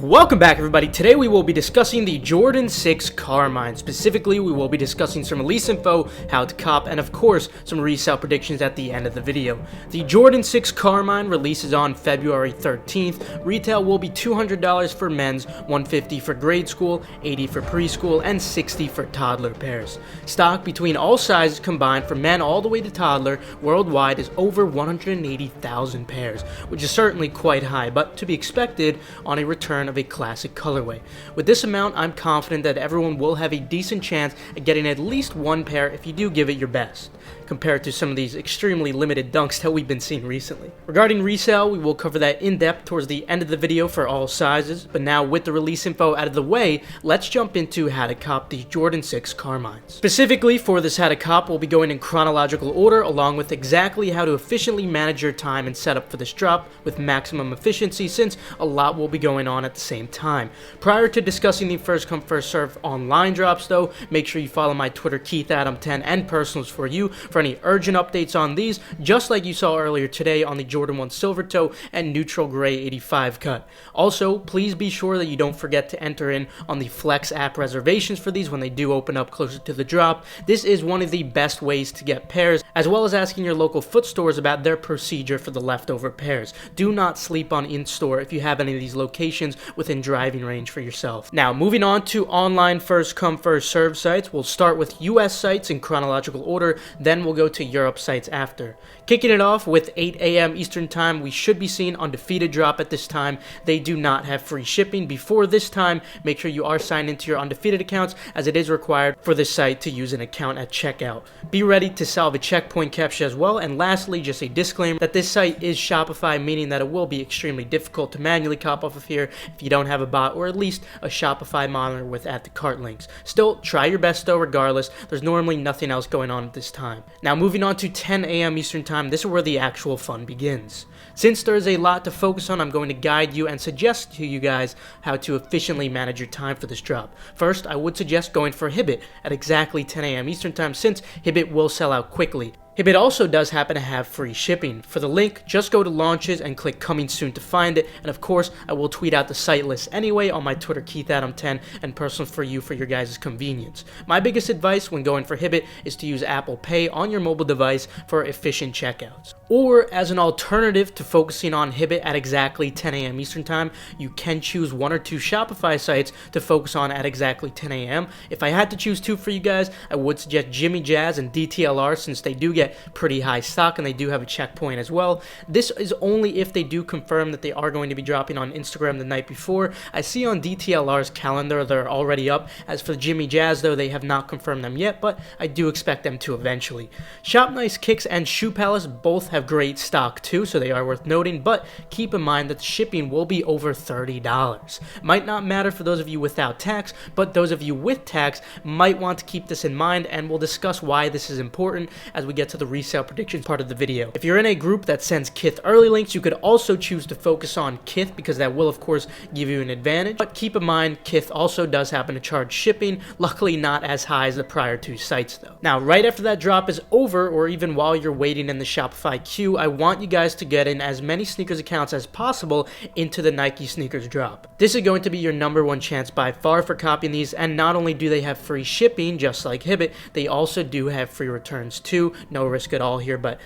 Welcome back, everybody. Today we will be discussing the Jordan 6 Carmine. Specifically, we will be discussing some release info, how to cop, and of course, some resale predictions at the end of the video. The Jordan 6 Carmine releases on February 13th. Retail will be $200 for men's, $150 for grade school, $80 for preschool, and $60 for toddler pairs. Stock between all sizes combined for men all the way to toddler worldwide is over 180,000 pairs, which is certainly quite high, but to be expected on a return of a classic colorway. With this amount, I'm confident that everyone will have a decent chance at getting at least one pair if you do give it your best, compared to some of these extremely limited dunks that we've been seeing recently. Regarding resale, we will cover that in depth towards the end of the video for all sizes, but now with the release info out of the way, let's jump into how to cop the Jordan 6 Carmines. Specifically for this how to cop, we'll be going in chronological order along with exactly how to efficiently manage your time and setup for this drop with maximum efficiency, since a lot will be going on at the same time. Prior to discussing the first come first serve online drops though, make sure you follow my Twitter KeithAdam10 and personals for you for any urgent updates on these, just like you saw earlier today on the Jordan 1 Silver Toe and Neutral Gray 85 cut. Also, please be sure that you don't forget to enter in on the Flex app reservations for these when they do open up closer to the drop. This is one of the best ways to get pairs, as well as asking your local foot stores about their procedure for the leftover pairs. Do not sleep on in-store if you have any of these locations within driving range for yourself. Now, moving on to online first come first serve sites, we'll start with US sites in chronological order, then we'll go to Europe sites after. Kicking it off with 8 a.m. Eastern time, we should be seeing Undefeated drop at this time. They do not have free shipping. Before this time, make sure you are signed into your Undefeated accounts, as it is required for this site to use an account at checkout. Be ready to solve a checkpoint captcha as well. And lastly, just a disclaimer that this site is Shopify, meaning that it will be extremely difficult to manually cop off of here if you don't have a bot or at least a Shopify monitor with add to cart links. Still, try your best though regardless. There's normally nothing else going on at this time. Now moving on to 10 a.m. Eastern time, this is where the actual fun begins. Since there is a lot to focus on, I'm going to guide you and suggest to you guys how to efficiently manage your time for this drop. First, I would suggest going for Hibbett at exactly 10 a.m. Eastern time, since Hibbett will sell out quickly. Hibbett also does happen to have free shipping. For the link, just go to launches and click coming soon to find it, and of course, I will tweet out the site list anyway on my Twitter KeithAdam10 and personal for you for your guys' convenience. My biggest advice when going for Hibbett is to use Apple Pay on your mobile device for efficient checkouts. Or as an alternative to focusing on Hibbett at exactly 10 a.m. Eastern time, you can choose one or two Shopify sites to focus on at exactly 10 a.m. If I had to choose two for you guys, I would suggest Jimmy Jazz and DTLR, since they do get pretty high stock and they do have a checkpoint as well. This is only if they do confirm that they are going to be dropping on Instagram the night before. I see on DTLR's calendar they're already up. As for Jimmy Jazz though, they have not confirmed them yet, but I do expect them to eventually. Shop Nice Kicks and Shoe Palace both have great stock too, so they are worth noting, but keep in mind that the shipping will be over $30. Might not matter for those of you without tax, but those of you with tax might want to keep this in mind, and we'll discuss why this is important as we get to the resale predictions part of the video. If you're in a group that sends Kith early links, you could also choose to focus on Kith, because that will of course give you an advantage, but keep in mind Kith also does happen to charge shipping, luckily not as high as the prior two sites though. Now right after that drop is over, or even while you're waiting in the Shopify queue, I want you guys to get in as many sneakers accounts as possible into the Nike sneakers drop. This is going to be your number one chance by far for copying these, and not only do they have free shipping just like Hibbett, they also do have free returns too. No risk at all here, but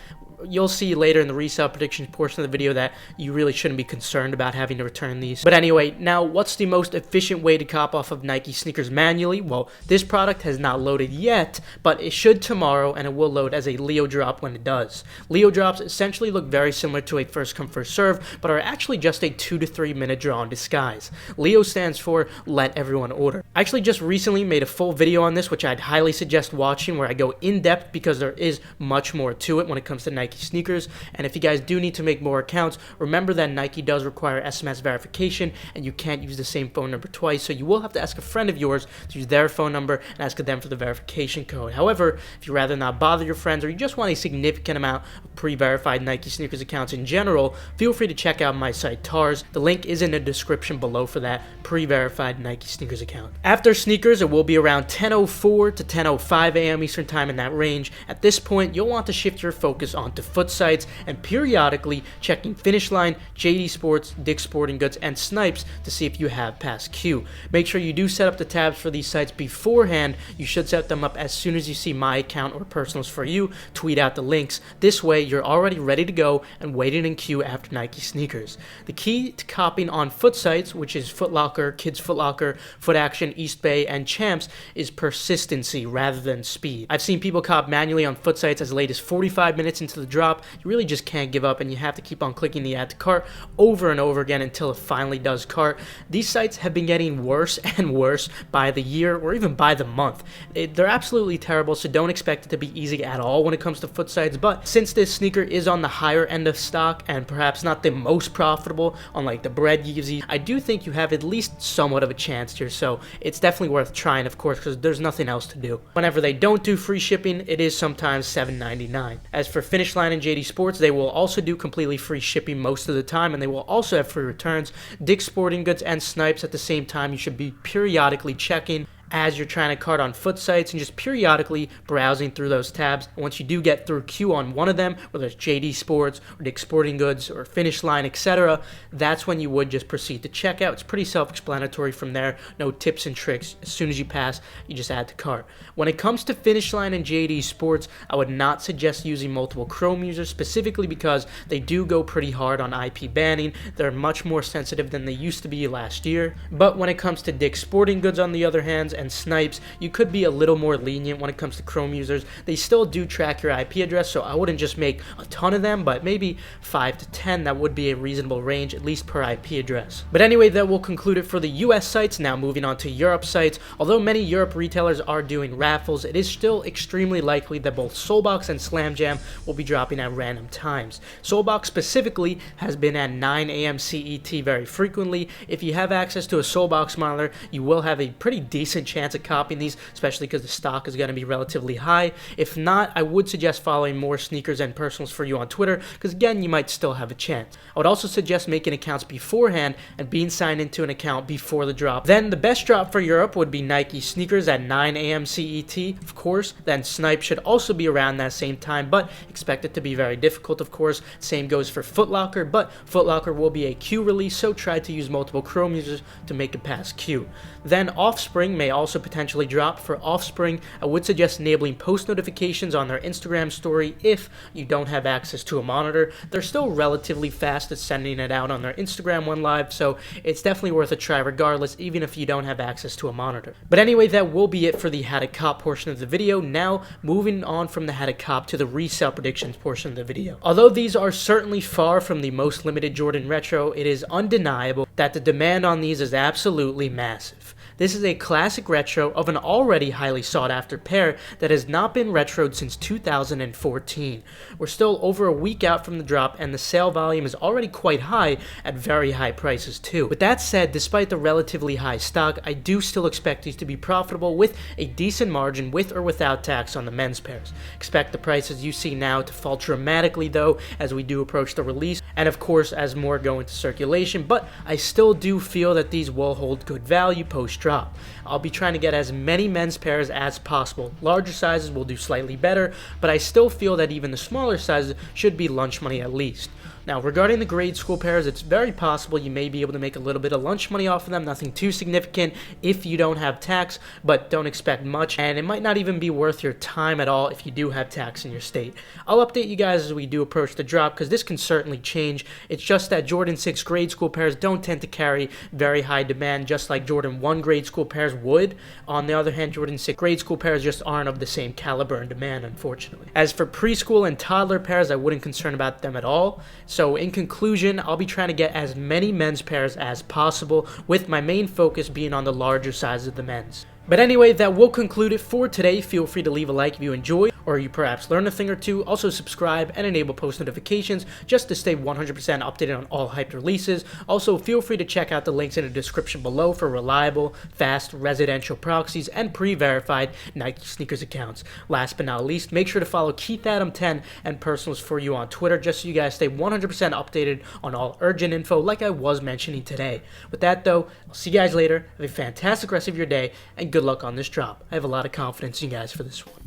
you'll see later in the resale predictions portion of the video that you really shouldn't be concerned about having to return these. But anyway, now what's the most efficient way to cop off of Nike sneakers manually? Well, this product has not loaded yet, but it should tomorrow, and it will load as a Leo drop when it does. Leo drops essentially look very similar to a first come first serve, but are actually just a 2 to 3 minute draw in disguise. Leo stands for let everyone order. I actually just recently made a full video on this, which I'd highly suggest watching, where I go in depth because there is much more to it when it comes to Nike sneakers. And if you guys do need to make more accounts, remember that Nike does require SMS verification, and you can't use the same phone number twice, so you will have to ask a friend of yours to use their phone number and ask them for the verification code. However, if you'd rather not bother your friends, or you just want a significant amount of pre-verified Nike sneakers accounts in general, feel free to check out my site TARS. The link is in the description below for that pre-verified Nike sneakers account. After sneakers, it will be around 10:04 to 10:05 a.m. Eastern time, in that range. At this point, you'll want to shift your focus onto onto foot sites and periodically checking Finish Line, JD Sports, Dick's Sporting Goods, and Snipes to see if you have passed Q. Make sure you do set up the tabs for these sites beforehand. You should set them up as soon as you see My Account or Personals For You, tweet out the links. This way you're already ready to go and waiting in queue after Nike sneakers. The key to copying on foot sites, which is Foot Locker, Kids Foot Locker, Foot Action, East Bay, and Champs, is persistency rather than speed. I've seen people cop manually on foot sites as late as 45 minutes into the drop. You really just can't give up, and you have to keep on clicking the add to cart over and over again until it finally does cart. These sites have been getting worse and worse by the year or even by the month. They're absolutely terrible, so don't expect it to be easy at all when it comes to foot sites. But since this sneaker is on the higher end of stock and perhaps not the most profitable on like the bread Yeezys, I do think you have at least somewhat of a chance here, so it's definitely worth trying, of course, because there's nothing else to do. Whenever they don't do free shipping, it is sometimes $7.99. As for Finish Line and JD Sports, they will also do completely free shipping most of the time, and they will also have free returns. Dick's Sporting Goods and Snipes at the same time, you should be periodically checking as you're trying to cart on foot sites and just periodically browsing through those tabs. Once you do get through queue on one of them, whether it's JD Sports or Dick's Sporting Goods or Finish Line, etc., that's when you would just proceed to checkout. It's pretty self-explanatory from there. No tips and tricks. As soon as you pass, you just add to cart. When it comes to Finish Line and JD Sports, I would not suggest using multiple Chrome users, specifically because they do go pretty hard on IP banning. They're much more sensitive than they used to be last year. But when it comes to Dick's Sporting Goods, on the other hand, and Snipes, you could be a little more lenient when it comes to Chrome users. They still do track your IP address, so I wouldn't just make a ton of them, but maybe 5 to 10. That would be a reasonable range, at least per IP address. But anyway, that will conclude it for the US sites. Now moving on to Europe sites. Although many Europe retailers are doing raffles, it is still extremely likely that both Soulbox and Slam Jam will be dropping at random times. Soulbox specifically has been at 9 a.m. CET very frequently. If you have access to a Soulbox monitor, you will have a pretty decent chance of copying these, especially because the stock is going to be relatively high. If not, I would suggest following more sneakers and personals for you on Twitter, because again, you might still have a chance. I would also suggest making accounts beforehand and being signed into an account before the drop. Then the best drop for Europe would be Nike sneakers at 9 a.m. CET, of course. Then Snipe should also be around that same time, but expect it to be very difficult, of course. Same goes for Foot Locker, but Foot Locker will be a Q release, so try to use multiple Chrome users to make it past Q. Then Offspring may also potentially drop. For Offspring, I would suggest enabling post notifications on their Instagram story if you don't have access to a monitor. They're still relatively fast at sending it out on their Instagram one live, so it's definitely worth a try regardless, even if you don't have access to a monitor. But anyway, that will be it for the how to cop portion of the video. Now moving on from the how to cop to the resale predictions portion of the video. Although these are certainly far from the most limited Jordan Retro, it is undeniable that the demand on these is absolutely massive. This is a classic retro of an already highly sought after pair that has not been retroed since 2014. We're still over a week out from the drop, and the sale volume is already quite high at very high prices too. With that said, despite the relatively high stock, I do still expect these to be profitable with a decent margin with or without tax on the men's pairs. Expect the prices you see now to fall dramatically though as we do approach the release, and of course as more go into circulation, but I still do feel that these will hold good value post drop. I'll be trying to get as many men's pairs as possible. Larger sizes will do slightly better, but I still feel that even the smaller sizes should be lunch money at least. Now, regarding the grade school pairs, it's very possible you may be able to make a little bit of lunch money off of them, nothing too significant if you don't have tax, but don't expect much, and it might not even be worth your time at all if you do have tax in your state. I'll update you guys as we do approach the drop, because this can certainly change. It's just that Jordan 6 grade school pairs don't tend to carry very high demand, just like Jordan 1 grade school pairs would. On the other hand, Jordan 6 grade school pairs just aren't of the same caliber and demand, unfortunately. As for preschool and toddler pairs, I wouldn't concern about them at all. So in conclusion, I'll be trying to get as many men's pairs as possible, with my main focus being on the larger size of the men's. But anyway, that will conclude it for today. Feel free to leave a like if you enjoyed, or you perhaps learned a thing or two. Also subscribe and enable post notifications just to stay 100% updated on all hyped releases. Also feel free to check out the links in the description below for reliable, fast residential proxies and pre-verified Nike sneakers accounts. Last but not least, make sure to follow KeithAdam10 and Personals For You on Twitter just so you guys stay 100% updated on all urgent info like I was mentioning today. With that though, I'll see you guys later. Have a fantastic rest of your day and good luck on this drop. I have a lot of confidence in you guys for this one.